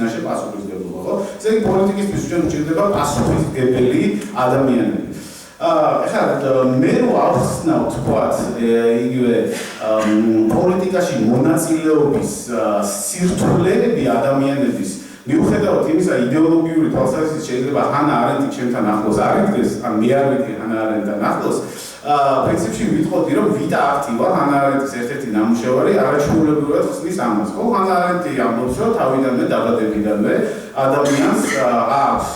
წინაშე პასუხისმგებლობა, ხო? ესე იგი პოლიტიკისთვის ჩვენ გვჭირდება პასუხისმგებელი ადამიანები. ეხლა მე ვახსნავ თქვათ იგივე პოლიტიკაში მონაწილეობის სირთულეები ადამიანების მიუხედავად იმისა იდეოლოგიური თვალსაზრისით შეიძლება ჰანა არენდი ჩემთან ახლოს არ იდგეს, ან მე არ ვიქნე ჰანა არენდთან ახლოს, პრინციპში ვიტყოდი რომ ვიტა აქტივა ჰანა არენდის ერთ-ერთი ნამუშევარი არაჩვეულებრივად ხსნის ამას. ხო, ჰანა არენდი ამბობს რომ თავიდანვე დაბადებიდანვე ადამიანს აქვს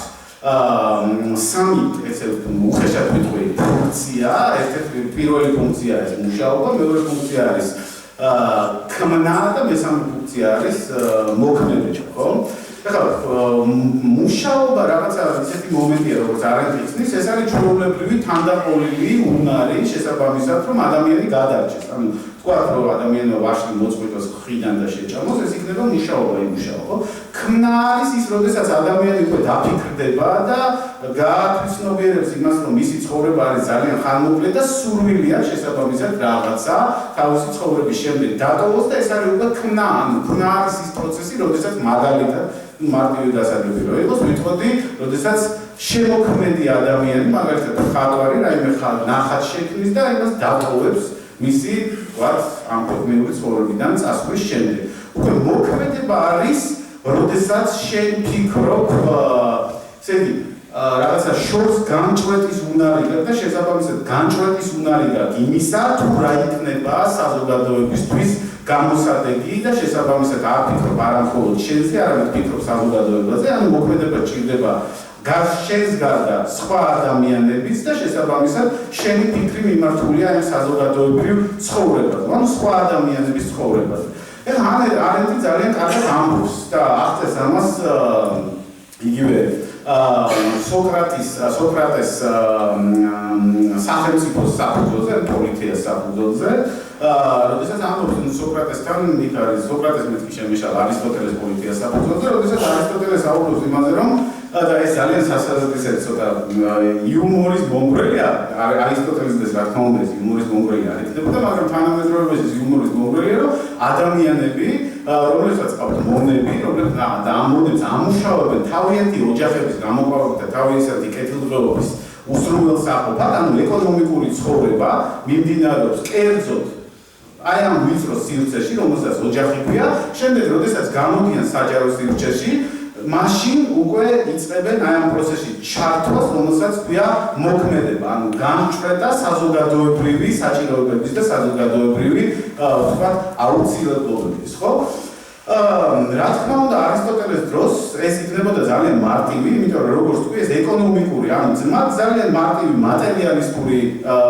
სამი ესე უხეშად ვიტყვი ფუნქცია, ერთ-ერთი პირველი ფუნქცია ეს მუშაობა, მეორე ფუნქცია არის ქმნა და მესამე ფუნქცია არის მოქმედება, ხო? ეხლა მუშაობა რაღაცა ისეთი მომენტია, როგორც არენდი ხსნის, ეს არის ჩვეულებრივი თანდაყოლილი უნარი შესაბამისად, რომ ადამიანი გადარჩეს. ანუ თქვათ რომ ადამიანმა ვაშლი მოწყვიტოს ხიდან და შეჭამოს, ეს იქნება მუშაობა იმუშაო, ხო? ქმნა არის ის, როდესაც ადამიანი უკვე დაფიქრდება და გაათვისნობიერებს იმას, რომ მისი ცხოვრება არის ძალიან ხანმოკლე და სურვილია შესაბამისად რაღაცა თავისი ცხოვრების შემდეგ დატოვოს და ეს არის უკვე ქმნა. ანუ ქმნა არის ის პროცესი, როდესაც მაგალითად მარტივი დასადებები რო იყოს, ვიტყოდი, როდესაც შემოქმედი ადამიანი, მაგალითად ხატვარი, რაიმე ნახატ შექმნის და იმას დატოვებს მისი, ვთქვათ, ამ კოგნიტიური ცხოვრებიდან წასვლის შემდეგ. უკვე მოქმედება არის, როდესაც შენ ფიქრობ, ესე იგი, რაღაცა შორს განჭვრეტის უნარი გაქვს და შესაბამისად განჭვრეტის უნარი გაქვს იმისა, თუ რა იქნება საზოგადოებისთვის გამოსადეგი და შესაბამისად არ ფიქრობ არა მხოლოდ შენზე, არამედ ფიქრობ საზოგადოებაზე, ანუ მოქმედება ჭირდება შენს გარდა სხვა ადამიანების და შესაბამისად შენი ფიქრი მიმართულია ამ საზოგადოებრივ ცხოვრებაზე, ანუ სხვა ადამიანების ცხოვრებაზე. ეხლა არენდი ძალიან კარგად ამბობს და ახდენს ამას იგივე სოკრატეს სახელმწიფოს საფუძველზე, პოლიტეას საფუძველზე, როდესაც ამბობს სოკრატესთან, იქ არის სოკრატეს მეთქი შემეშალა არისტოტელეს პოლიტეას საფუძველზე, როდესაც არისტოტელეს აუბრობს იმაზე, რომ და ეს ძალიან სასაზრდისად ცოტა იუმორის მომგვრელია, არისტოტელეს რა თქმა უნდა ეს იუმორის მომგვრელი არ იქნებოდა, მაგრამ თანამედროვეობაში ეს იუმორის მომგვრელია, რომ ადამიანები, რომლებსაც ყავთ მონები, რომლებიც და ამ მონებს ამუშავებენ თავიანთი ოჯახების გამოყვანით და თავიანთი კეთილდღეობის უსრულველსაყოფად, ანუ ეკონომიკური ცხოვრება მიმდინარეობს კერძოდ აი ამ ვიწრო სივრცეში, რომელსაც ოჯახი ქვია, შემდეგ როდესაც გამოდიან საჯარო სივრცეში, მაშინ უკვე იწყებენ აი ამ პროცესში ჩართვას, რომელსაც ქვია მოქმედება, ანუ გამჭრედა საზოგადოებრივი საჭიროებების და საზოგადოებრივი, ვთქვათ, აუცილებლობების, ხო? რა თქმა უნდა, არისტოტელეს დროს ეს იქნებოდა ძალიან მარტივი, იმიტომ რომ როგორც თქვი, ეს ეკონომიკური, ანუ ძალიან მარტივი მატერიალისტური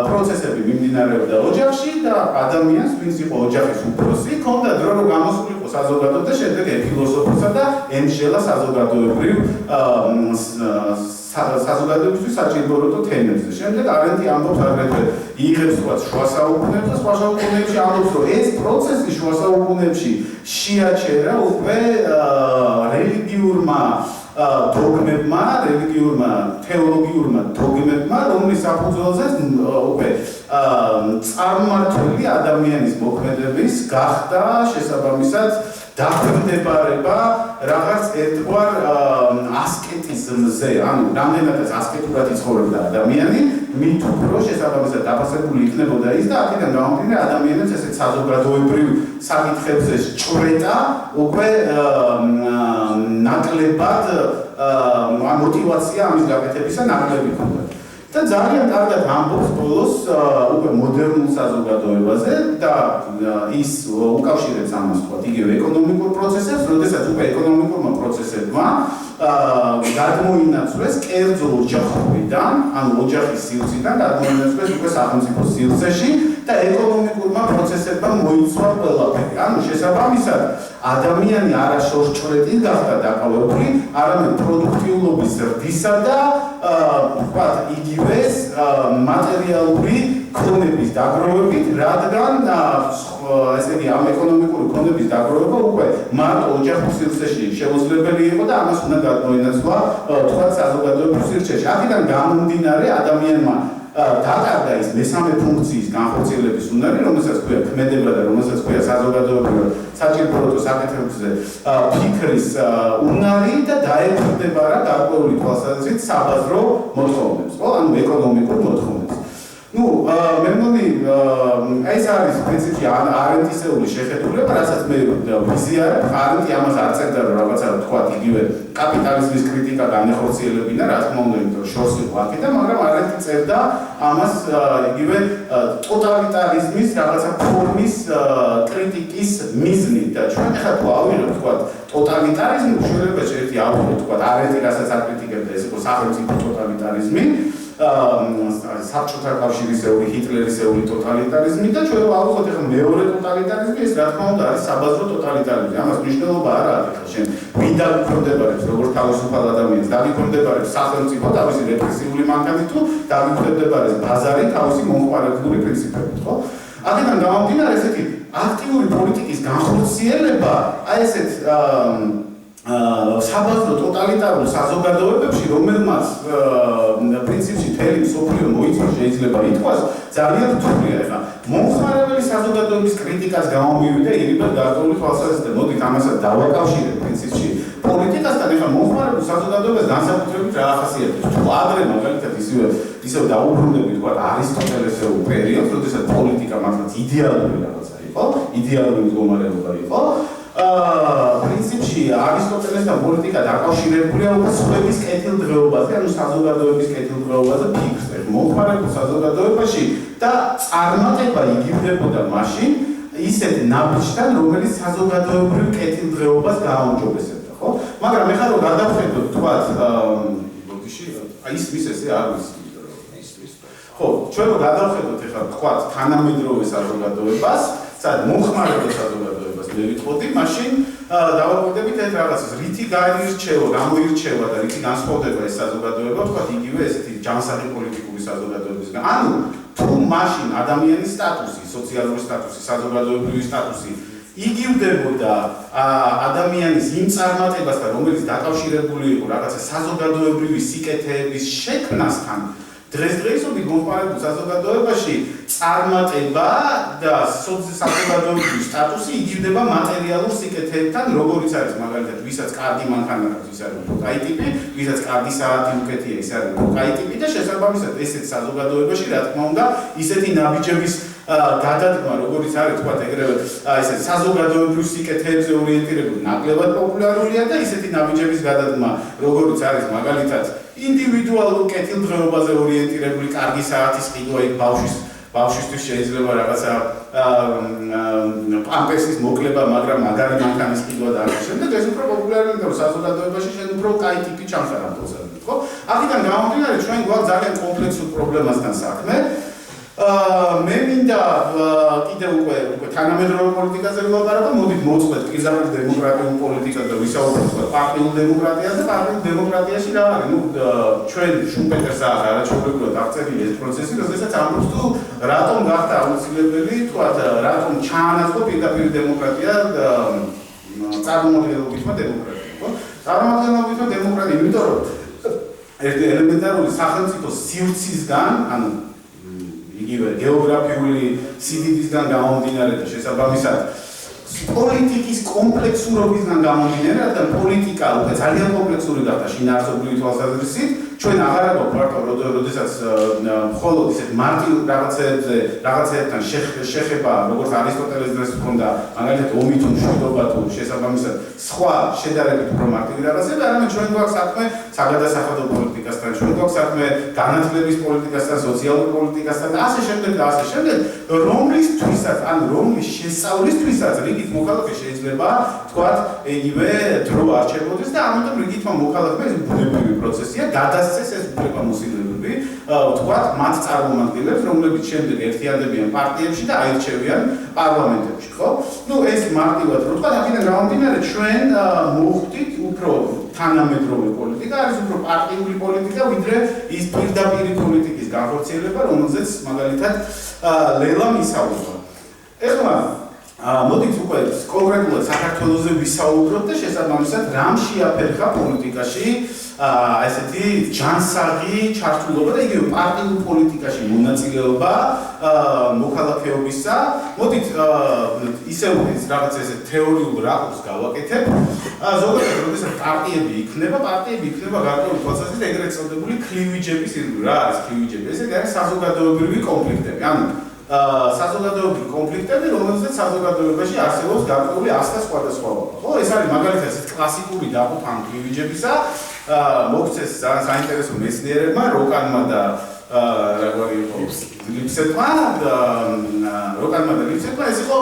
პროცესები მიმდინარეობდა ოჯახში და ადამიანს, ვინც იყო ოჯახის უფროსი, ჰქონდა დრო რომ გამოსულიყო საზოგადოებრივ და შემდეგ ეფილოსოფოსა და ემშელა საზოგადოებრივ საზოგადოებრივ საჭიროებათა თემებზე. შემდეგ არენდი ამბობს აგრეთვე იღებს თქვათ შუა საუკუნეებს და სხვა საუკუნეებში ამბობს რომ ეს პროცესი შუა საუკუნეებში შეაჩერა უკვე რელიგიურმა დოგმებმა, რელიგიურმა თეოლოგიურმა დოგმებმა, რომლის საფუძველზე უკვე წარმმართველი ადამიანის მოქმედების გახდა შესაბამისად დაქვემდებარება რაღაც ერთგვარ ასკეტიზმზე, ანუ რამდენადაც ასკეტურად იცხოვრებდა ადამიანი, მით უფრო შესაბამისად დაფასებული იქნებოდა ის და აქედან გამომდინარე ადამიანებს ესეთ საზოგადოებრივ საკითხებზე ჭვრეტა უკვე ნაკლებად მოტივაცია ამის გაკეთებისა ნაკლები ჰქონდა. და ძალიან კარგად ამბობს ბოლოს უკვე მოდერნულ საზოგადოებაზე და ის უკავშირებს ამას თქვათ იგივე ეკონომიკურ პროცესებს, როდესაც უკვე ეკონომიკურმა პროცესებმა გადმოინაცვლეს კერძო ოჯახობიდან, ანუ ოჯახის სივრციდან გადმოინაცვლეს უკვე სახელმწიფო სივრცეში და ეკონომიკურმა პროცესებმა მოიცვა ყველაფერი. ანუ შესაბამისად ადამიანი არა შორსჭვრეტი გახდა დაკავებული, არამედ პროდუქტიულობის ზრდისა და ვთქვათ იგივეს მატერიალური ქონების დაგროვებით, რადგან ესე იგი ამ ეკონომიკური ქონების დაგროვება უკვე მარტო ოჯახის სივრცეში შეუძლებელი იყო და ამას უნდა გადმოინაცვლა თქვათ საზოგადოებრივ სივრცეში. აქედან გამომდინარე ადამიანმა დაკარგა ის მესამე ფუნქციის განხორციელების უნარი, რომელსაც ქვია ქმედება და რომელსაც ქვია საზოგადოებრივ საჭიროებათა საკითხებზე ფიქრის უნარი და დაეფრთხება რა გარკვეული თვალსაზრისით საბაზრო მოთხოვნებს, ხო? ანუ ეკონომიკურ მოთხოვნებს. Ну, მე მგონი ეს არის პრინციპი არენტისეული შეხედულება, რასაც მე ვიზიარებ, არენტი ამას არ წერდა რომ რაღაცა თქვა იგივე კაპიტალიზმის კრიტიკა განეხორციელებინა, რა თქმა უნდა, იმიტომ რომ შორს იყო აქედან, მაგრამ არენტი წერდა ამას იგივე ტოტალიტარიზმის რაღაცა ფორმის კრიტიკის მიზნით და ჩვენ ახლა თუ ავიღებთ თქვა ტოტალიტარიზმი, შეიძლება ერთი ავიღოთ თქვა არენტი რასაც აკრიტიკებდა, ეს იყო სახელმწიფო ტოტალიტარიზმი. საბჭოთა კავშირისეული, ჰიტლერისეული ტოტალიტარიზმი და ჩვენ ავიღოთ ახლა მეორე ტოტალიტარიზმი, ეს რა თქმა უნდა არის საბაზრო ტოტალიტარიზმი. ამას მნიშვნელობა არ აქვს ახლა შენ ვინ დაგიქვემდებარებს როგორც თავისუფალ ადამიანს, დაგიქვემდებარებს სახელმწიფო თავისი რეპრესიული მანქანით თუ დაგიქვემდებარებს ბაზარი თავისი მომხმარებლური პრინციპებით, ხო? აქედან გამომდინარე ესეთი აქტიური პოლიტიკის განხორციელება, აი ესეთ საბაზრო ტოტალიტარულ საზოგადოებებში, რომელმაც პრინციპში მთელი მსოფლიო მოიცვა შეიძლება ითქვას, ძალიან რთულია. ეხლა მომხმარებელი საზოგადოების კრიტიკას გამომივიდა ირიბად გარკვეული თვალსაზრისით და მოდით ამასაც დავაკავშირებ პრინციპში პოლიტიკასთან. ეხლა მომხმარებელ საზოგადოებას განსაკუთრებით რა ახასიათებს? თუ ადრე მაგალითად ისევ დაუბრუნდები თქვა არისტოტელესეულ პერიოდს, როდესაც პოლიტიკა მართლაც იდეალური რაღაცა იყო, იდეალური მდგომარეობა იყო. პრინციპში არისტოტელესთან პოლიტიკა დაკავშირებულია უკვე სხვების კეთილდღეობაზე, ანუ საზოგადოების კეთილდღეობაზე ფიქრს. მომხმარებელ საზოგადოებაში და წარმატება იგივდებოდა მაშინ ისეთ ნაბიჯთან, რომელიც საზოგადოებრივ კეთილდღეობას გააუმჯობესებდა, ხო? მაგრამ ეხლა რომ გადავხედოთ თქვათ ის ესე არ ვიცი, ხო, ჩვენ რომ გადავხედოთ ეხლა თქვათ თანამედროვე საზოგადოებას, სადაც მომხმარებელ საზოგადოებას მე ვიტყოდი, მაშინ დავაკვირდებით ეს რაღაცას, რითი გაირჩევა, გამოირჩევა და რითი განსხვავდება ეს საზოგადოება, თქვათ იგივე ესეთი ჯანსაღი პოლიტიკური საზოგადოებისგან. ანუ თუ მაშინ ადამიანის სტატუსი, სოციალური სტატუსი, საზოგადოებრივი სტატუსი იგივდებოდა ადამიანის იმ წარმატებასთან, რომელიც დაკავშირებული იყო რაღაცა საზოგადოებრივი სიკეთეების შექმნასთან, დღესდღეობით მომხმარებელ საზოგადოებაში წარმატება და საზოგადოებრივი სტატუსი იგივდება მატერიალურ სიკეთეებთან, როგორიც არის მაგალითად, ვისაც კარგი მანქანა აქვს, ის არის კაი ტიპი, ვისაც კარგი საათი უკეთია, ის არის კაი ტიპი და შესაბამისად ესეთ საზოგადოებაში, რა თქმა უნდა, ისეთი ნაბიჯების გადადგმა, როგორიც არის თქვა ეგრევე, ესე საზოგადოებრივ სიკეთეებზე ორიენტირებული ნაკლებად პოპულარულია და ისეთი ნაბიჯების გადადგმა, როგორიც არის მაგალითად ინდივიდუალურ კეთილდღეობაზე ორიენტირებული კარგი საათის ყიდვა იქ ბავშვისთვის შეიძლება რაღაცა პამპერსის მოკლება, მაგრამ მაგარი მანქანის ყიდვა და ამის შემდეგ ეს უფრო პოპულარულია, რომ საზოგადოებაში შენ უფრო კაი ტიპი ჩამხარ ამ პროცესში, ხო? აქედან გამომდინარე ჩვენ გვაქვს ძალიან კომპლექსურ პრობლემასთან საქმე. მე მინდა კიდევ უკვე თანამედროვე პოლიტიკაზე ვილაპარაკო, მოდით მოწყვეთ პირდაპირ დემოკრატიულ პოლიტიკას და ვისაუბროთ პარტიულ დემოკრატიაზე. პარტიულ დემოკრატიაში რა არის? ნუ ჩვენ შუმპეტერს არაჩვეულებრივად აღწერილი ეს პროცესი, როდესაც ამბობს თუ რატომ გახდა აუცილებელი, თქვათ, რატომ ჩაანაცვლა პირდაპირ დემოკრატია წარმომადგენლობითმა დემოკრატიამ, ხო? წარმომადგენლობითმა დემოკრატიამ, იმიტომ რომ ერთი ელემენტარული სახელმწიფო სივრცისგან, ანუ იგივე გეოგრაფიული სიდიდისგან გამომდინარე და შესაბამისად პოლიტიკის კომპლექსურობისგან გამომდინარე, რადგან პოლიტიკა უკვე ძალიან კომპლექსური გახდა შინაარსობრივი თვალსაზრისით, ჩვენ აღარ გვაქვს როდესაც მხოლოდ ისეთ მარტივ რაღაცეებთან შეხება, როგორც არისტოტელეს დროს ჰქონდა, მაგალითად ომი თუ მშვიდობა თუ შესაბამისად სხვა შედარებით უფრო მარტივი რაღაცები, არამედ ჩვენ გვაქვს საქმე საგადასახადო პოლიტიკასთან, ჩვენ გვაქვს საქმე განათლების პოლიტიკასთან, სოციალურ პოლიტიკასთან და ასე შემდეგ და ასე შემდეგ, რომლისთვისაც, ანუ რომლის შესწავლისთვისაც რიგით მოქალაქე შეიძლება თქვათ, იგივე დრო არჩევოდეს და ამიტომ რიგითმა მოქალაქეა ეს ბუნებრივი პროცესია, გადასცეს ეს უფლებამოსილებები, თქვათ, მათ წარმომადგენლებს, რომლებიც შემდეგ ერთიანდებიან პარტიებში და აირჩევიან პარლამენტებში, ხო? ნუ ეს მარტივად რო თქვა, აქედან გამომდინარე ჩვენ მოვხვდით უფრო თანამედროვე პოლიტიკა, არის უფრო პარტიული პოლიტიკა, ვიდრე ის პირდაპირი პოლიტიკის განხორციელება, რომელზეც მაგალითად ლელამ ისაუბრა. ეხლა მოდით უკვე კონკრეტულად საქართველოზე ვისაუბროთ და შესაბამისად რამ შეაფერხა პოლიტიკაში ესეთი ჯანსაღი ჩართულობა და იგივე პარტიულ პოლიტიკაში მონაწილეობა მოქალაქეობისა. მოდით ისევ რაღაც ესე თეორიულ რაკურსს გავაკეთებ. ზოგადად როდესაც პარტიები იქნება გარკვეული თვალსაზრისით ეგრეთ წოდებული კლივიჯების ირგვლივ. რა არის კლივიჯები? ესე არის საზოგადოებრივი კონფლიქტები. ანუ საზოგადოებრივი კონფლიქტები, რომელზეც საზოგადოებაში არსებობს გარკვეული ასთა სხვადასხვაობა. ხო, ეს არის მაგალითად ეს კლასიკური დაყოფა კლივიჯებისა. მოგცეს ძალიან საინტერესო მეცნიერებმა, როკანმა და ლიფსეტმა, ეს იყო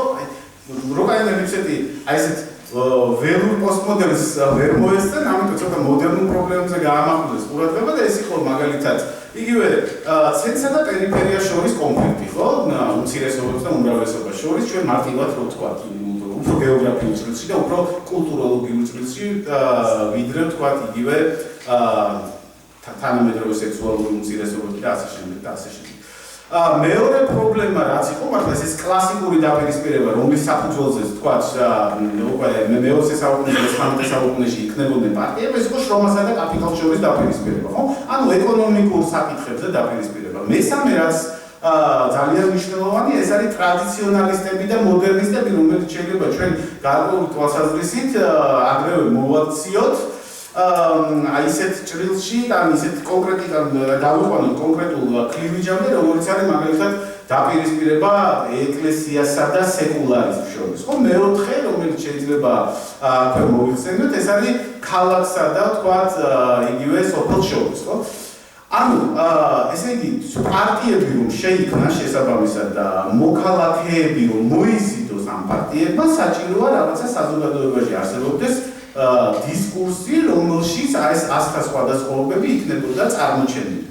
როკანი და ლიფსეტი, აი ესეთ ველურ პოსტმოდერნს ვერ მოესწრნენ, ამიტომ ცოტა მოდერნულ პრობლემებზე გაამახვილეს ყურადღება და ეს იყო მაგალითად იგივე ცენტრსა და პერიფერიას შორის კონფლიქტი, ხო? უმცირესობებს და უმრავლესობას შორის ჩვენ მარტივად რო ვთქვათ, უფრო გეოგრაფიულ წრეში და უფრო კულტუროლოგიურ წრეში ვიდრე ვთქვათ იგივე თანამედროვე სექსუალური უმცირესობები და ასე შემდეგ. მეორე პრობლემა რაც იყო, მართლა ეს კლასიკური დაპირისპირება, რომლის საფუძველზე ვთქვათ, უკვე მე-20 საუკუნეში და 19 საუკუნეში იქნებოდნენ პარტიები, ეს იყო შრომასა და კაპიტალს შორის დაპირისპირება, ხო? ანუ ეკონომიკურ საკითხებზე დაპირისპირება. მესამე რაც ძალიან მნიშვნელოვანი, ეს არის ტრადიციონალისტები და მოდერნისტები, რომელიც შეიძლება ჩვენ გარკვეული თვალსაზრისით აგრევე მოვაქციოთ. აი ესეთ ჭრილში და ისეთ კონკრეტულად დავიყვანოთ კონკრეტულ კლივიჯამდე, როგორც არის მაგალითად დაპირისპირება ეკლესიასა და სეკულარიზმს შორის. ხო, მეოთხე, რომელიც შეიძლება აქვე მოვიხსენოთ, ეს არის ქალაქსა და თქვათ იგივე სოფელს შორის, ხო? ანუ ესე იგი პარტიები რომ შეიქმნა შესაბამისად და მოქალაქეები რომ მოიზიდოს ამ პარტიებმა, საჭიროა რაღაცა საზოგადოებაში არსებობდეს დისკურსი, რომელშიც ეს ასთა სხვადასხვაობები იქნებოდა წარმოჩენილი.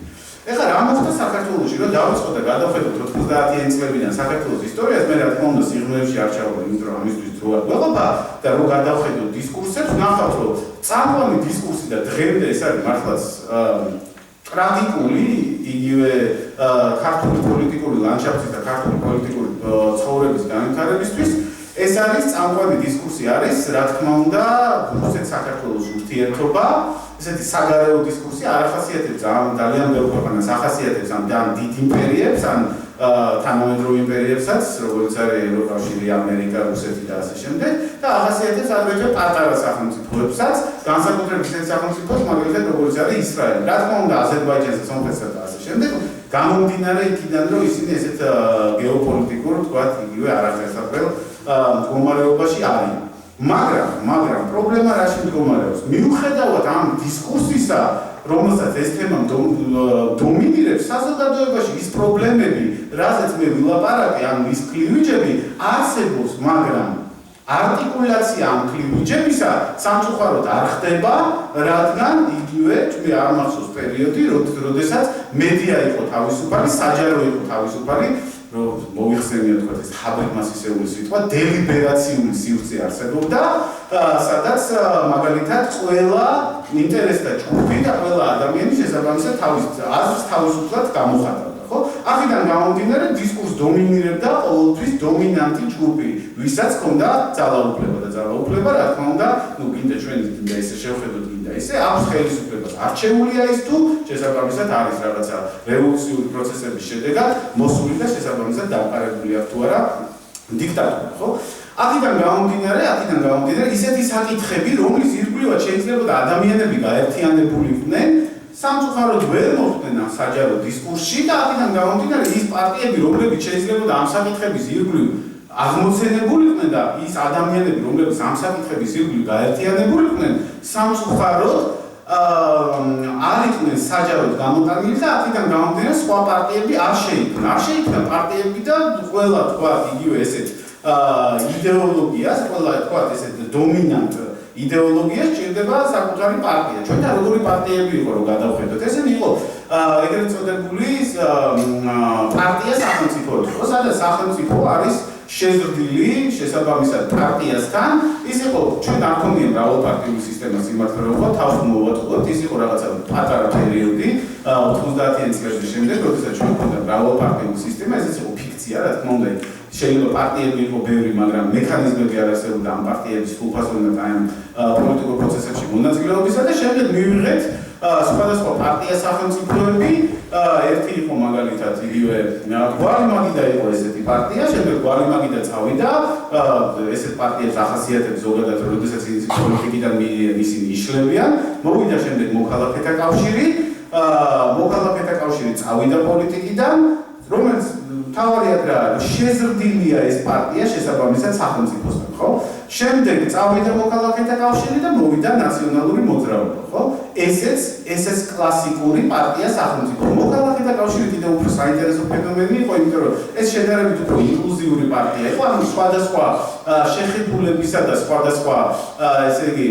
ეხლა რა მოხდა საქართველოში, რომ დავიწყოთ და გადავხედოთ 90-იანი წლებიდან საქართველოს ისტორიას, მე რა თქმა უნდა სიღრმეებში არ ჩავარდი, იმიტომ რომ ამისთვის დრო არ გვეყოფა და რომ გადავხედოთ დისკურსებს, ნახავთ რომ წამყვანი დისკურსი და დღემდე ეს არის მართლაც ტრაგიკული იგივე ქართული პოლიტიკური ლანდშაფტის და ქართული პოლიტიკური ცხოვრების განვითარებისთვის ეს არის წამყვანი დისკურსი არის, რა თქმა უნდა, რუსეთ საქართველოს ურთიერთობა, ესეთი საგარეო დისკურსი არ ახასიათებს ძალიან ბევრ ქვეყანას, ახასიათებს ამ დიდ იმპერიებს, ან თანამედროვე იმპერიებსაც, როგორც არის ევროკავშირი, ამერიკა, რუსეთი და ასე შემდეგ, და ახასიათებს აგრეთვე პატარა სახელმწიფოებსაც, განსაკუთრებით ისეთ სახელმწიფოებს, მაგალითად როგორც არის ისრაელი. რა თქმა უნდა, აზერბაიჯანსა, სომხეთსა და ასე შემდეგ, გამომდინარე იქიდან, რომ ისინი ესეთ გეოპოლიტიკურ, თქვათ, იგივე არახერხებელ მდგომარეობაში არიან. მაგრამ პრობლემა რაში მდგომარეობს? მიუხედავად ამ დისკურსისა, რომელსაც ეს თემა დომინირებს საზოგადოებაში, ის პრობლემები, რაზეც მე ვილაპარაკე, ანუ ის კლივიჯები არსებობს, მაგრამ არტიკულაცია ამ კლივიჯებისა სამწუხაროდ არ ხდება, რადგან იგივე ჩვენ არ მახსოვს პერიოდი, როდესაც მედია იყო თავისუფალი, საჯარო იყო თავისუფალი, რომ მოიხსენიოთ თქვა ეს ჰაბერმასისეული სიტყვა, დელიბერაციული სივრცე არსებობდა, სადაც მაგალითად ყველა ინტერესთა ჯგუფი და ყველა ადამიანი შესაბამისად თავის აზრს თავისუფლად გამოხატავდა, ხო? აქედან გამომდინარე დისკურს დომინირებდა ყოველთვის დომინანტი ჯგუფი, ვისაც ჰქონდა ძალაუფლება და ძალაუფლება, რა თქმა უნდა, გინდა ჩვენ გინდა ესე შევხედოთ, გინდა ესე აქვს ხელისუფლებას. არჩეულია ის თუ შესაბამისად არის რაღაცა რევოლუციური პროცესების შედეგად მოსული და შესაბამისად დამყარებული აქვს თუ არა დიქტატურა, ხო? აქედან გამომდინარე ისეთი საკითხები, რომლის ირგვლივად შეიძლებოდა ადამიანები გაერთიანებულიყვნენ, სამწუხაროდ ვერ მოხვდნენ ამ საჯარო დისკურსში და აქედან გამომდინარე ის პარტიები, რომლებიც შეიძლებოდა ამ საკითხების ირგვლივ აღმოცენებულიყვნენ და ის ადამიანები, რომლებიც ამ საკითხების ირგვლივ გაერთიანებულიყვნენ, სამწუხაროდ არ იყვნენ საჯაროდ გამოტანილი და აქედან გამომდინარე სხვა პარტიები არ შეიქმნა პარტიები და ყველა თქვა იგივე ესეთ იდეოლოგიას, ყველა თქვა ესეთ დომინანტ იდეოლოგიას ჭირდება საკუთარი პარტია. ჩვენთან როგორი პარტიები იყო რომ გადავხედოთ? ესენი იყო ეგრეთ წოდებული პარტია სახელმწიფოებს, ხო? სადაც სახელმწიფო არის შეზრდილი შესაბამისად პარტიასთან, ის იყო ჩვენ არ ქონია მრავალპარტიული სისტემა სიმართლეობა, თავს მოვატყუოთ, ის იყო რაღაცა პატარა პერიოდი 90-იანი წლების შემდეგ, როდესაც ჩვენ ქონდა მრავალპარტიული სისტემა, ეს იყო ფიქცია, რა თქმა უნდა, შეიძლება პარტიები იყო ბევრი, მაგრამ მექანიზმები არ არსებობდა ამ პარტიების სრულფასოვნად აი ამ პოლიტიკურ პროცესებში მონაწილეობისა და შემდეგ მივიღეთ სხვადასხვა პარტია სახელმწიფოები, ერთი იყო მაგალითად იგივე გვარი მაგიდა იყო ესეთი პარტია, შემდეგ გვარი მაგიდა წავიდა, ესეთ პარტიებს ახასიათებს ზოგადად, როდესაც პოლიტიკიდან ისინი იშლებიან, მოვიდა შემდეგ მოქალაქეთა კავშირი, მოქალაქეთა კავშირი წავიდა პოლიტიკიდან, რომელიც თავარიად რა შეზრდილია ეს პარტია შესაბამისად სახელმწიფოსთან, ხო? შემდეგ წავიდა მოქალაქეთა კავშირი და მოვიდა ნაციონალური მოძრაობა, ხო? ესეც კლასიკური პარტია სახელმწიფო. მოქალაქეთა კავშირი კიდევ უფრო საინტერესო ფენომენი იყო, იმიტომ რომ ეს შედარებით უფრო ინკლუზიური პარტია იყო, ანუ სხვადასხვა შეხედულებისა და სხვადასხვა ესე იგი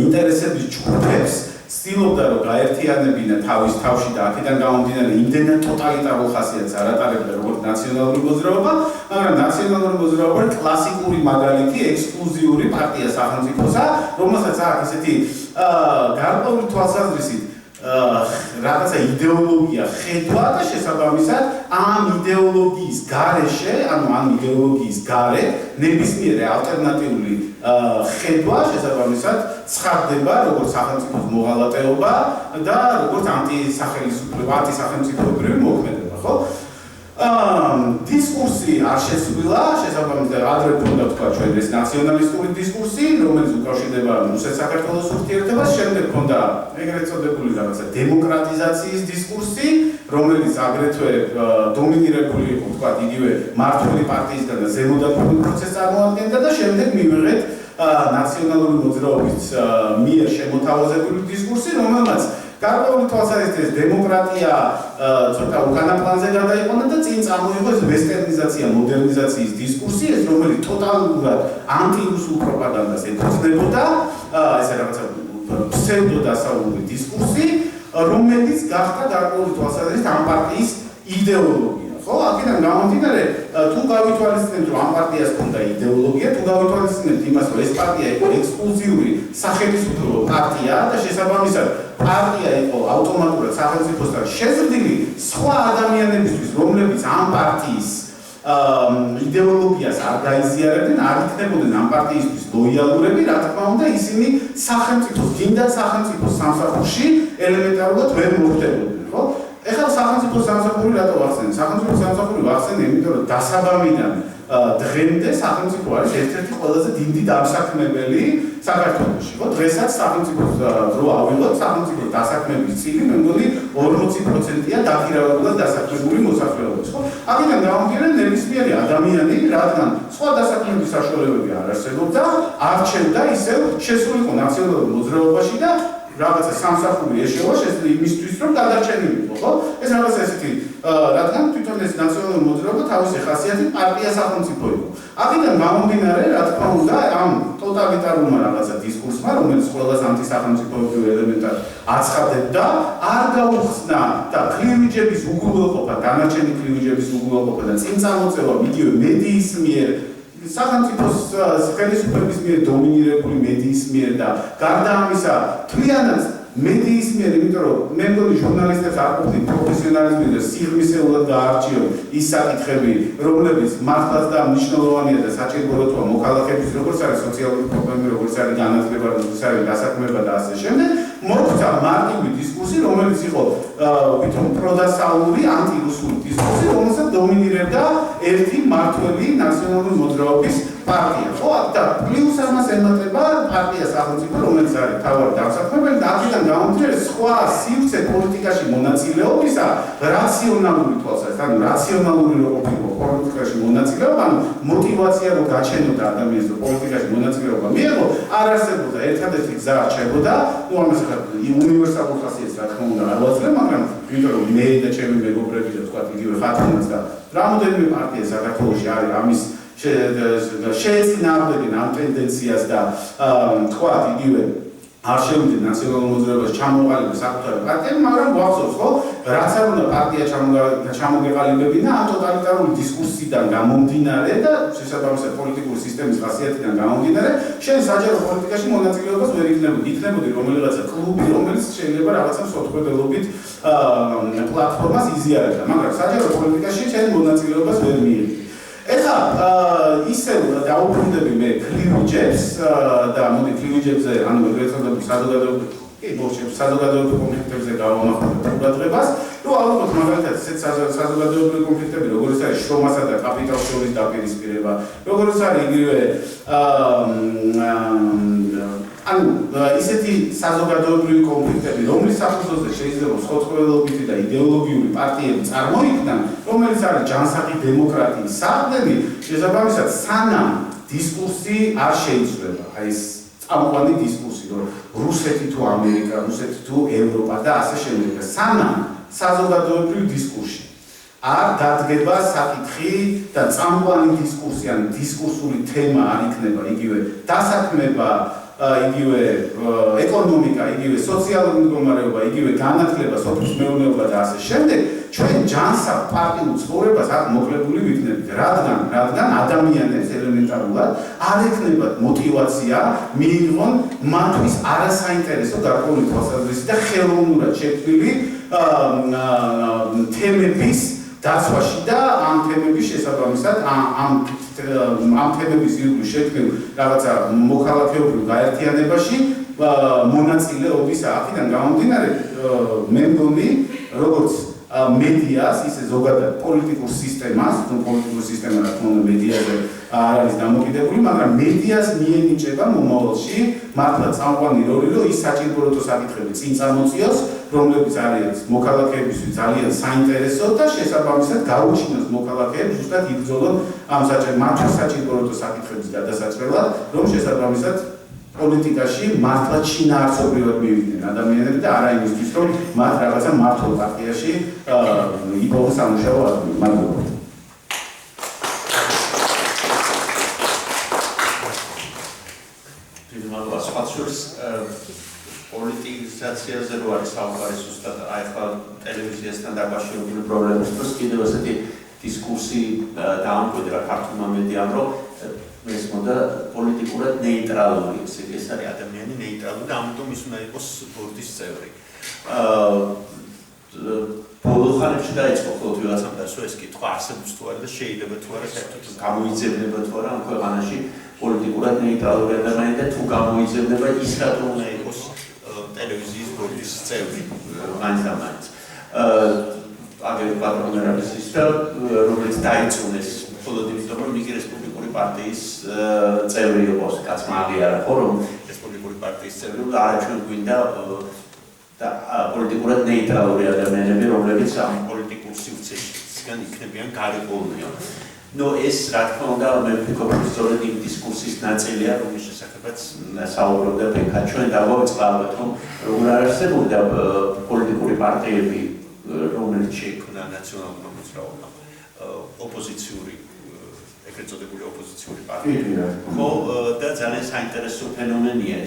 ინტერესების ჯგუფებს ცდილობდა რომ გაერთიანებინა თავის თავში და აქედან გამომდინარე იმდენად ტოტალიტარულ ხასიათს არ ატარებდა როგორც ნაციონალური მოძრაობა, მაგრამ ნაციონალური მოძრაობა კლასიკური მაგალითი ექსკლუზიური პარტია სახელმწიფოსა, რომელსაც აქვს ესეთი გარკვეული თვალსაზრისით რაღაცა იდეოლოგია ხედვა და შესაბამისად ამ იდეოლოგიის გარეშე, ანუ ამ იდეოლოგიის გარეთ ნებისმიერი ალტერნატიული ხედვა შესაბამისად ცხადდება როგორც სახელმწიფოს მოღალატეობა და როგორც ანტისახელმწიფოებრივი მოქმედება, ხო? დისკურსი არ შესრულა, შესაბამისად ადრე უნდა თქვა ჩვენ ეს ნაციონალისტური დისკურსი, რომელიც უკავშირდება რუსეთ საქართველოს ურთიერთობას, შემდეგ ქონდა ეგრეთ წოდებული რაღაცა დემოკრატიზაციის დისკურსი, რომელიც აგრეთვე დომინირებული იყო, თქვა იგივე მმართველი პარტიისგან და ზემოდაქმნილ პროცესს წარმოადგენდა და შემდეგ მივიღეთ ნაციონალური მოძრაობის მიერ შემოთავაზებული დისკურსი, რომელმაც გარკვეული თვალსაზრისით დემოკრატია ცოტა უკანა პლანზე გადაიყვანა და წინ წამოიღო ეს ვესტერნიზაცია, მოდერნიზაციის დისკურსი, ეს რომელიც ტოტალურად ანტირუსულ პროპაგანდას ეკუთვნებოდა, ეს რაღაცა ფსევდოდასავლური დისკურსი, რომელიც გახდა გარკვეული თვალსაზრისით ამ პარტიის იდეოლოგია. ხო, აქედან გამომდინარე, თუ გავითვალისწინებთ, რომ ამ პარტიას ჰქონდა იდეოლოგია, თუ გავითვალისწინებთ იმას, რომ ეს პარტია იყო ექსკლუზიური სახელმწიფო პარტია და შესაბამისად პარტია იყო ავტომატურად სახელმწიფოსთან შეზრდილი სხვა ადამიანებისთვის, რომლებიც ამ პარტიის იდეოლოგიას არ გაიზიარებდნენ, არ იქნებოდნენ ამ პარტიისთვის ლოიალურები, რა თქმა უნდა, ისინი სახელმწიფოს, გინდათ სახელმწიფოს სამსახურში ელემენტარულად ვერ მოხვდებოდნენ, ხო? ეხლა სახელმწიფო სამსახური რატო ვახსენე? სახელმწიფო სამსახური ვახსენე, იმიტომ რომ დასაბამიდან დღემდე სახელმწიფო არის ერთ-ერთი ყველაზე დიდი დამსაქმებელი საქართველოში, ხო? დღესაც სახელმწიფოს დრო ავიღოთ, სახელმწიფო დასაქმების წილი მე მგონი 40%-ია დაქირავებულად დასაქმებული მოსახლეობის, ხო? აქედან გამომდინარე ნებისმიერი ადამიანი, რადგან სხვა დასაქმების საშუალებები არ არსებობდა, არჩევდა ისევ შესულიყო ნაციონალურ მოძრაობაში და რაღაცა სამსახური ეშოვა შესაძლოა იმისთვის რომ გადარჩენილიყო, ხო? ეს რაღაცა ესეთი, რადგან თვითონ ეს ნაციონალური მოძრაობა თავისი ხასიათით პარტია სახელმწიფო იყო. აქედან გამომდინარე, რა თქმა უნდა, ამ ტოტალიტარულმა რაღაცა დისკურსმა, რომელიც ყველას ანტისახელმწიფოებრივ ელემენტად აცხადებდა, არ გაუხსნა და კლივიჯების უგულვებობა, დანარჩენი კლივიჯების უგულვებობა და წინ წამოწევა იგივე მედიის მიერ სახელმწიფოს ხელისუფლების მიერ დომინირებული მედიის მიერ და გარდა ამისა თლიანად მედიის მიერ, იმიტომ რომ მე მგონი ჟურნალისტებს არ ყოფნით პროფესიონალიზმი და სიღრმისეულად გაარჩიონ ის საკითხები, რომლებიც მართლაც და მნიშვნელოვანია და საჭირო როთვა მოქალაქეების როგორც არის სოციალური პრობლემები, როგორც არის განათლება, როგორც არის დასაქმება და ასე შემდეგ, მოგვცა მარტივი დისკურსი, რომელიც იყო ვითომ პროდასავლური, ანტირუსული დისკურსი, რომელსაც დომინირებდა ერთი მმართველი ნაციონალური მოძრაობის პარტია, ხო? და პლუს ამას ემატება პარტია სახელმწიფო, რომელიც არის თავად დამსაქმებელი და აქედან გამომდინარე სხვა სივრცე პოლიტიკაში მონაწილეობისა რაციონალური თვალსაზრისით, ანუ რაციონალური რო ყოფილიყო პოლიტიკაში მონაწილეობა, ანუ мотиваცია რო გაჩენოდა ადამიანს რომ პოლიტიკაში მონაწილეობა მიიღო, არ არსებობდა ერთადერთი გზა რჩებოდა, ну ამას ხარ უნივერსალურ ხასიათს რა თქმა უნდა არ ვაძლევ, მაგრამ იმიტომ რომ მე და ჩემი მეგობრები და თქვა იგივე ხათუნაც და რამოდენიმე პარტია საქართველოში არის ამის შეეწინააღმდეგენ ამ ტენდენციას და თქვა იგივე არ შევიდეთ ნაციონალურ მოძრაობაში ჩამოყალიბდეს საკუთარი პარტიები, მაგრამ გვახსოვს, ხო, რაც არ უნდა პარტია ჩამოგეყალიბებინა ამ ტოტალიტარული დისკურსიდან გამომდინარე და შესაბამისად პოლიტიკური სისტემის ხასიათიდან გამომდინარე, შენ საჯარო პოლიტიკაში მონაწილეობას ვერ იქნებოდი რომელიღაცა კლუბი, რომელიც შეიძლება რაღაცა სოთხედელობით პლატფორმას იზიარებდა, მაგრამ საჯარო პოლიტიკაში შენ მონაწილეობას ვერ მიიღებდი. ეხლა ისევ დაუბრუნდები მე კლივიჯებს და მოდი კლივიჯებზე ანუ ეგრეთ საზოგადოებრივ საზოგადოებრივ კონფლიქტებზე გავამახვილებ ყურადღებას. ალბათ მაგალითად ესეთ საზოგადოებრივ კონფლიქტები როგორც არის შრომასა და კაპიტალს შორის დაპირისპირება, როგორც არის იგივე ანუ ისეთი საზოგადოებრივი კონფლიქტები, რომლის საფუძველზე შეიძლება სოციალობითი და იდეოლოგიური პარტიები წარმოიქმნან, რომელიც არის ჯანსაღი დემოკრატიის საყრდენი, შესაბამისად სანამ დისკურსი არ შეიცვლება, აი ეს წამყვანი დისკურსი, რომ რუსეთი თუ ამერიკა, რუსეთი თუ ევროპა და ასე შემდეგ, სანამ საზოგადოებრივ დისკურსში არ დადგება საკითხი და წამყვანი დისკურსი ან დისკურსული თემა არ იქნება იგივე დასაქმება, იგივე ეკონომიკა, იგივე სოციალური მდგომარეობა, იგივე განათლება, სოფლის მეურნეობა და ასე შემდეგ, ჩვენ ჯანსაღ პარტიულ ცხოვრებას არ მოკლებული ვიქნებით, რადგან ადამიანებს ელემენტარულად არ ექნებათ მოტივაცია მიიღონ მათთვის არასაინტერესო გარკვეული თვალსაზრისით და ხელოვნურად შექმნილი თემების დაცვაში და ამ თემების შესაბამისად ამ თემების ირგვლივ შექმნილ რაღაცა მოქალაქეობრივ გაერთიანებაში მონაწილეობის აქედან გამომდინარე მე მგონი როგორც მედიას ისე ზოგადად პოლიტიკურ სისტემას, პოლიტიკურ სისტემა რა თქმა უნდა მედიაზე არ არის დამოკიდებული, მაგრამ მედიას მიენიჭება მომავალში მართლა წამყვანი როლი, რომ ის საჭიროებო საკითხები წინ წამოწიოს, რომლებიც არის მოქალაქეებისთვის ძალიან საინტერესო და შესაბამისად გაუჩინოს მოქალაქეებს ზუსტად იბრძოლონ ამ მართლა საჭიროებო საკითხების გადასაწყვეტად, რომ შესაბამისად პოლიტიკაში მართლა ჩინაარსობრივად მივიდნენ ადამიანები და არა იმისთვის, რომ მათ რაღაცა მართლ პარტიაში იპოვოს სამუშაო ადგილი. მადლობა. მადლობა. სხვა შორის პოლიტიზაციაზე რო არის საუბარი ზუსტად აი ხა ტელევიზიასთან დაკავშირებული პრობლემის დროს კიდევ ასეთი დისკურსი დაამკვიდრა ქართულმა მედიამ, რომ ეს მოდა პოლიტიკურად ნეიტრალური, ეს არის ადამიანი ნეიტრალური და ამიტომ ის უნდა იყოს ბორდის წევრი. ბოლო ხანებში დაიწყო ხოლმე ვიღაცამ დასვა ეს კითხვა არსებობს თუ არა და შეიძლება თუ არა საერთოდ გამოიძებნება თუ არა ამ ქვეყანაში პოლიტიკურად ნეიტრალური ადამიანი და თუ გამოიძებნება ის რატომ უნდა იყოს ტელევიზიის ბორდის წევრი მაინც და მაინც. აგერ პატრონერების ის და რომელიც დაიწუნეს მხოლოდ იმიტომ რომ იგი რესპუბლიკური პარტიის წევრი იყოს, კაცმა აღიარა ხო რომ რესპუბლიკური პარტიის წევრი არა ჩვენ გვინდა და პოლიტიკურად ნეიტრალური ადამიანები, რომლებიც ამ პოლიტიკურ სივრცესგან იქნებიან გარიყოლნიო. ნუ ეს რა თქმა უნდა მე ვფიქრობ რომ სწორედ იმ დისკურსის ნაწილია, რომლის შესახებაც საუბრობდა ბექა. ჩვენ დავაწყავთ რომ როგორ არსებობდა პოლიტიკური პარტიები, რომელიც შეიქმნა ნაციონალურ მოძრაობამ, ოპოზიციური ეგრეთ წოდებული ოპოზიციური პარტია. ხო და ძალიან საინტერესო ფენომენია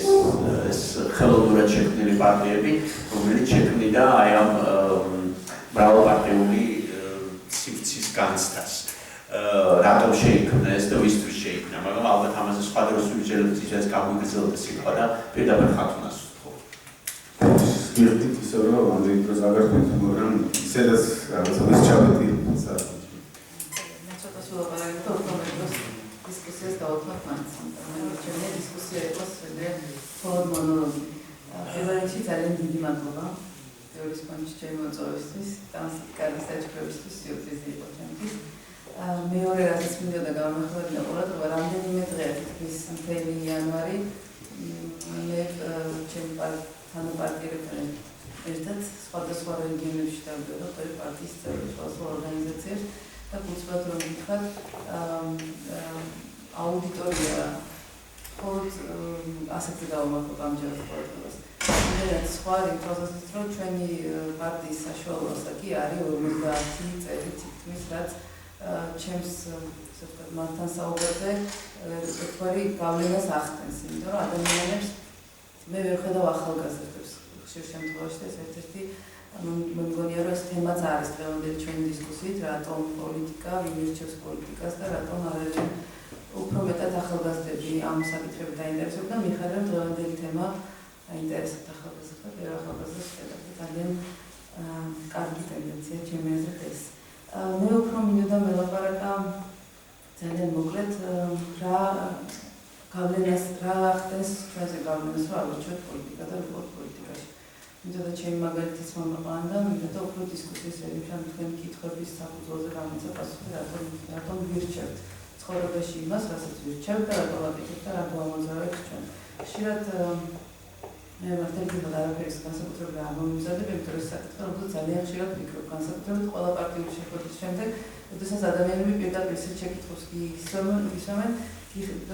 ეს ხელოვნურად შექმნილი პარტიები, რომელიც შექმნიდა აი ამ მრავალპარტიული სივრცის განცდას. რატომ შეიქმნა ეს და ვისთვის შეიქმნა, მაგრამ ალბათ ამაზე სხვა დროს ვიჯერებთ, ის გამოიგრძელდა სიტყვა და პირდაპირ ხათუნას ვთხოვ. ერთით ისე რომ ამდენი დროს აგარკვეთ, მაგრამ ისედაც რაღაცა ის ჩავედი. Discussies დაუთმოთ მაინც. ჩემი დისკუსია იყოს მხოლოდ მონოლოგი. პირველში ძალიან დიდი მადლობა თეორიის კონჩ ჩემი მოწვევისთვის, განსაკუთრებით საჭიროებისთვის სიუძეზე იყო ჩემთვის. მეორე რაზეც მინდოდა გამახვილებინა ყურადღება, რამდენიმე დღეა თითქმის მთელი იანვარი მე ჩემი თანაპარტიერებთან ერთად სხვადასხვა რეგიონებში დავდიოდა პარტიის წევრი სხვადასხვა ორგანიზაციებს და გულწრფელად რომ ვთქვათ აუდიტორია მხოლოდ ასეთი გავამახვილებ ამჯერად ყურადღებას. იმედად სხვა თვალსაზრისით რომ ჩვენი პარტიის საშუალო ასაკი არის 50 წელი თითქმის, რაც ჩემს ასე ვთქვათ მათთან საუბრებზე თქვარი გავლენას ახდენს, იმიტომ რომ ადამიანებს მე ვერ ხედავ ახალგაზრდებს ხშირ შემთხვევაში და ეს ერთ-ერთი მე მგონია რომ ეს თემაც არის დღევანდელი ჩვენი დისკუსიით, რატომ პოლიტიკა, ვინ ირჩევს პოლიტიკას და რატომ არიან უფრო მეტად ახალგაზრდები ამ საკითხებით დაინტერესებული და მიხედავ დღევანდელი თემა აინტერესებთ ახალგაზრდებს და ვერ ახალგაზრდებს ხედავთ. ძალიან კარგი ტენდენცია ჩემი აზრით ეს. მე უფრო მინდოდა მელაპარაკა ძალიან მოკლედ რა გავლენას რა ხდეს ჩვენზე გავლენას რა აღვიჩვენთ პოლიტიკა და ვიყოთ პოლიტიკაში. მინდოდა ჩემი მაგალითიც მომაყვანდა, მინდოდა უფრო დისკუსიის ელიფან თქვენ კითხვების საფუძველზე გამოიცა პასუხი, რატომ ვირჩევთ ცხოვრებაში იმას, რასაც ვირჩევთ და რატომ ვაკეთებთ და რატომ ამოძრავებთ ჩვენ. ხშირად მე მართალია არაფერის განსაკუთრებული არ მომიზადებ, იმიტომ რომ საკითხი როდესაც ძალიან ხშირად ვფიქრობ განსაკუთრებით ყველა პარტიული შეხვედრის შემდეგ, როდესაც ადამიანები პირდაპირ ისეთ შეკითხვებს ისმენ,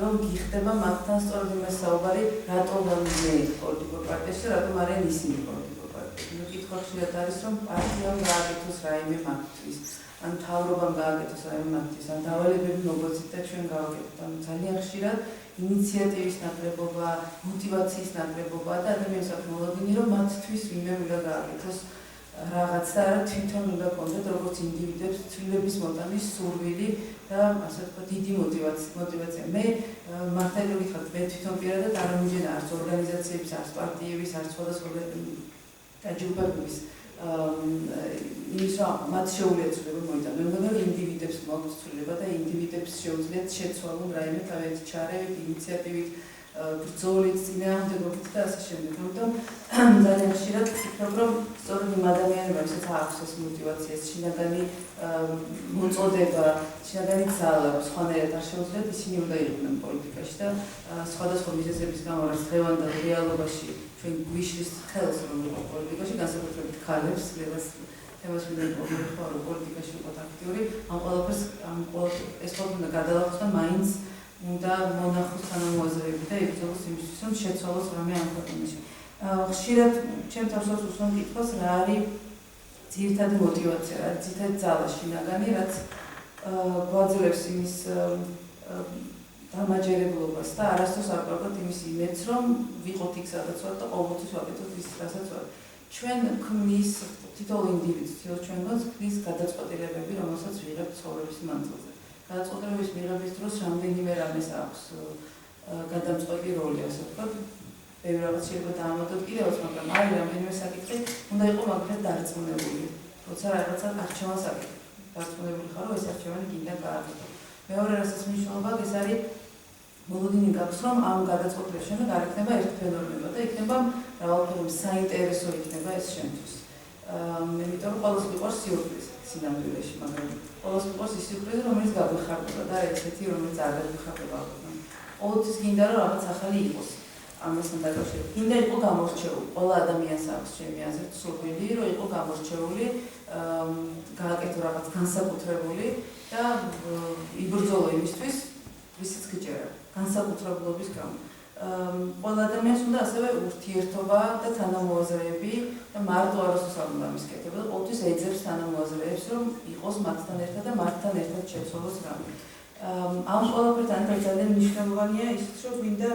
რომ გიხდება მათთან სწორედ იმას საუბარი, რატომ ვამბობ პოლიტიკურ პარტიაში, რატომ არიან ისინი პოლიტიკურ პარტიაში. კითხვა ხშირად არის, რომ პარტიამ გააკეთოს რაიმე მათთვის, ან მთავრობამ გააკეთოს რაიმე მათთვის, ან დავალებები მოგოცით და ჩვენ გავაკეთოთ. ანუ ძალიან ხშირად ინიციატივის ნაკლებობა, мотиваციის ნაკლებობა და ადამიანის აქვს მოლოდინი, რომ მათთვის ვინმე უნდა გააკეთოს რაღაც და არა თვითონ უნდა კონდეთ როგორც ინდივიდებს ცვლილების მოტანის სურვილი და ასე ვთქვათ დიდი мотиваცია. მე მართალია ვიტყვი, მე თვითონ პირადად არ მომიჯენა არც ორგანიზაციების, არც პარტიების, არც სხვადასხვა დაჯგუფებების იმის რომ მათ შეუძლიათ ცვლილება მოიტანონ. მე მგონია რომ ინდივიდებს მოაქვს ცვლილება და ინდივიდებს შეუძლიათ შეცვალონ რაიმე თავიანთი ჩარევით, ინიციატივით, ბრძოლით, წინააღმდეგობით და ასე შემდეგ. ამიტომ ძალიან ხშირად ვფიქრობ, რომ სწორედ იმ ადამიანებმა, ვისაც აქვს ეს мотиваცია, შინაგანი მოწოდება, შინაგანი ძალა, სხვანაირად არ შეუძლიათ, ისინი უნდა იყვნენ პოლიტიკაში და სხვადასხვა მიზეზების გამო, რაც დღევანდელ რეალობაში ჩვენ გვიშლის ხელს რომ ვიყოთ პოლიტიკაში, განსაკუთრებით ქალებს, თემას მინდა მოვიხმარო, რომ პოლიტიკაში ვიყოთ აქტიური, ამ ყველაფერს ეს ყველაფერი უნდა გადალახოს და მაინც უნდა მონახოს თანამოაზრეები და იბრძოლოს იმისთვის, რომ შეცვალოს რამე ამ ქვეყანაში. ხშირად ჩემ თავს უსვამ კითხვას, რა არის ძირითადი мотиваცია, რა არის ძირითადი ძალა შინაგანი, რაც გვაძლევს იმის დამაჯერებლობას და არასდროს არ გვაქვს იმის იმედს, რომ ვიყოთ იქ სადაც ვართ და ყოველთვის ვაკეთოთ ის, რასაც ვართ. ჩვენ ქმნის თითოეულ ინდივიდს, ჩვენს ქმნის გადაწყვეტილებები, რომელსაც ვიღებთ ცხოვრების მანძილზე. გადაწყვეტილების მიღების დროს რამდენიმე რამეს აქვს გადამწყვეტი როლი, ასე ვთქვათ. ბევრი რაღაც შეიძლება დაამატოთ კიდევაც, მაგრამ არის რამდენიმე საკითხი, უნდა იყოს მაგალითად დარწმუნებული. როცა რაღაცა არჩევანს აკეთებ, დარწმუნებული ხარ, რომ ეს არჩევანი გინდა გააკეთო. მეორე რასაც მნიშვნელობა აქვს, ეს არის მოლოდინი გაქვს, რომ ამ გადაწყვეტილების შემდეგ არ იქნება ერთფეროვნება და იქნება მრავალფეროვანი საინტერესო იქნება ეს შენთვის. იმიტომ რომ ყველას მიყვარს სიურპრიზი სინამდვილეში, მაგრამ ყველას მიყვარს ის სიურპრიზი, რომელიც გაგვიხარდება და ესეთი, რომელიც არ გაგვიხარდება. ყოველთვის გინდა რომ რაღაც ახალი იყოს. ამასთან დაკავშირებით. გინდა იყო გამორჩეული. ყველა ადამიანს აქვს ჩემი აზრით სურვილი, რომ იყო გამორჩეული, გააკეთო რაღაც განსაკუთრებული და იბრძოლო იმისთვის, ვისაც გიჭირა, განსაკუთრებულობის გამო. ყველა ადამიანს უნდა ასევე ურთიერთობა და თანამოაზრეები და მარტო არასდროს არ უნდა მისკეთება და ყოველთვის ეძებს თანამოაზრეებს, რომ იყოს მათთან ერთად და მათთან ერთად შეცვალოს რამე. ამ ყველაფერთან ერთად ძალიან მნიშვნელოვანია ისიც, რომ გვინდა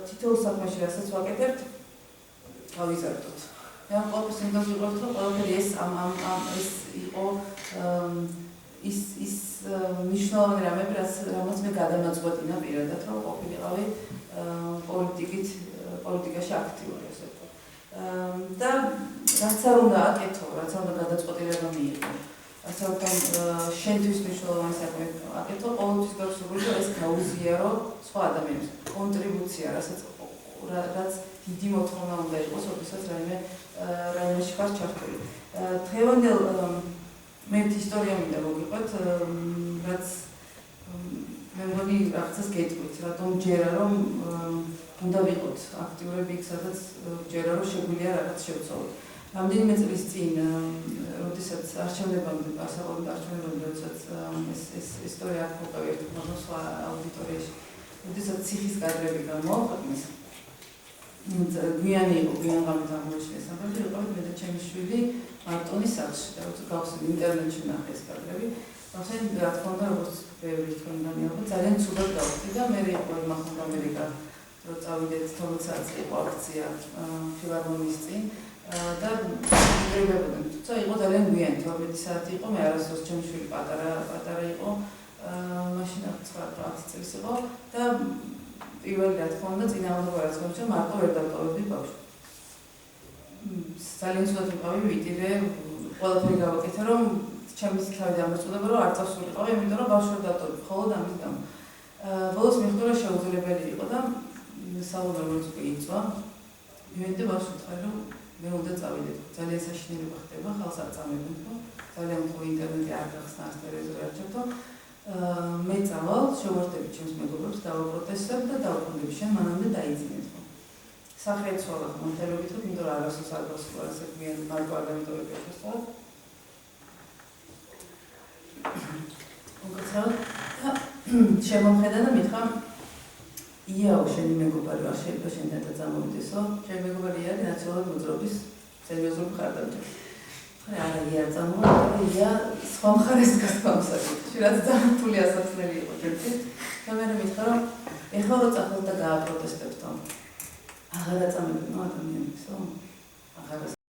თითოეულ საქმეში, რასაც ვაკეთებთ, გავიზარდოთ. მე ამ ყველაფერს უნდა ვიყოთ, რომ ყველაფერი ეს იყო ის მნიშვნელოვანი რამები, რამაც მე გადამაწყვეტინა პირადად, რომ ყოფილიყავი პოლიტიკაში აქტიური, ასე ვთქვათ. და რაც არ უნდა აკეთო, რაც არ უნდა გადაწყვეტილება მიიღო, რაც არ უნდა შენთვის მნიშვნელოვანი საქმე აკეთო, ყოველთვის გავრცელებული, რომ ეს გაუზიარო სხვა ადამიანებს. კონტრიბუცია, რაც დიდი მოთხოვნა უნდა იყოს, როდესაც რაიმეში ხარ ჩართული. დღევანდელ მე ისტორია მინდა მოგიყვეთ, რაც მე მგონი რაღაცას გეტყვით, რატომ ჯერა რომ უნდა ვიყოთ აქტიურები იქ, სადაც ჯერა რომ შეგვიძლია რაღაც შევცვალოთ. რამდენიმე წლის წინ, როდესაც არჩევნებამდე, პასაპორტ არჩევნებამდე, როდესაც ეს ისტორია აქ მოვყავი ერთ სხვა აუდიტორიაში, როდესაც ციხის კადრები გამოაქვეყნეს, გვიანი იყო, გვიან ღამით აღმოაჩინეს სამხედრო, ვიყავით მე და ჩემი შვილი მარტონის სახლში და როცა გავხსენე ინტერნეტში ვნახე ეს კადრები, გავხსენე რა თქმა უნდა, როგორც ბევრი თქვენგანი ალბათ, ძალიან ცუდად გავხდი და მე იყო იმახან ამერიკა, რომ წავიდეთ 12 საათზე იყო აქცია ფილარმონიის წინ და ვიგებოდნენ. თუმცა იყო ძალიან გვიანი, 12 საათი იყო, მე არასდროს ჩემი შვილი პატარა იყო, მაშინ 9 წლის იყო და პირველი რა თქმა უნდა წინააღმდეგ რაც გამიჩნდა, მარტო ვერ დავტოვებდი ბავშვს. ძალიან ცუდად ვიყავი, ვიტირე, ყველაფერი გავაკეთე, რომ ჩემს თავი დამეწოდება რომ არ წავსულიყავ, იმიტომ რომ ბავშვი დატოვე, მხოლოდ ამის გამო. ბოლოს მიხდო რომ შეუძლებელი იყო და საუბარი როგორც კი იწვა, მივედი ბავშვს ვთქვი რომ მე უნდა წავიდე. ძალიან საშინელება ხდება, ხალხს არ წამებინთ, ძალიან უფრო ინტერნეტი არ გახსნა, არც ტელევიზორი არ ჩართო. მე წავალ, შევარდები ჩემს მეგობრებს, დავაპროტესტებ და დავუკვირდები შენ მანამდე დაიძინეთ. სახეც ვარ მონტელობით, იმიტომ რომ არასდროს არ გასულა ესე გვიან მარკო აგენტურები შესწავლა. უკაცრავად შემომხედა და მითხრა იაო შენი მეგობარი არ შეიძლება შენთან წამოვიდესო? შენი მეგობარი არის ნაციონალური მოძრაობის სერიოზული მხარდამჭერი. არა ია წამოვიდა, ია სხვა მხარეს გასწავლსაკითხი, რაც ძალიან რთული ასაცნელი იყო ჩემთვის. და მე მითხრა რომ ეხლა რო წახვალ და გააპროტესტებთ, აღარ აწამებინო ადამიანებსო? აღარ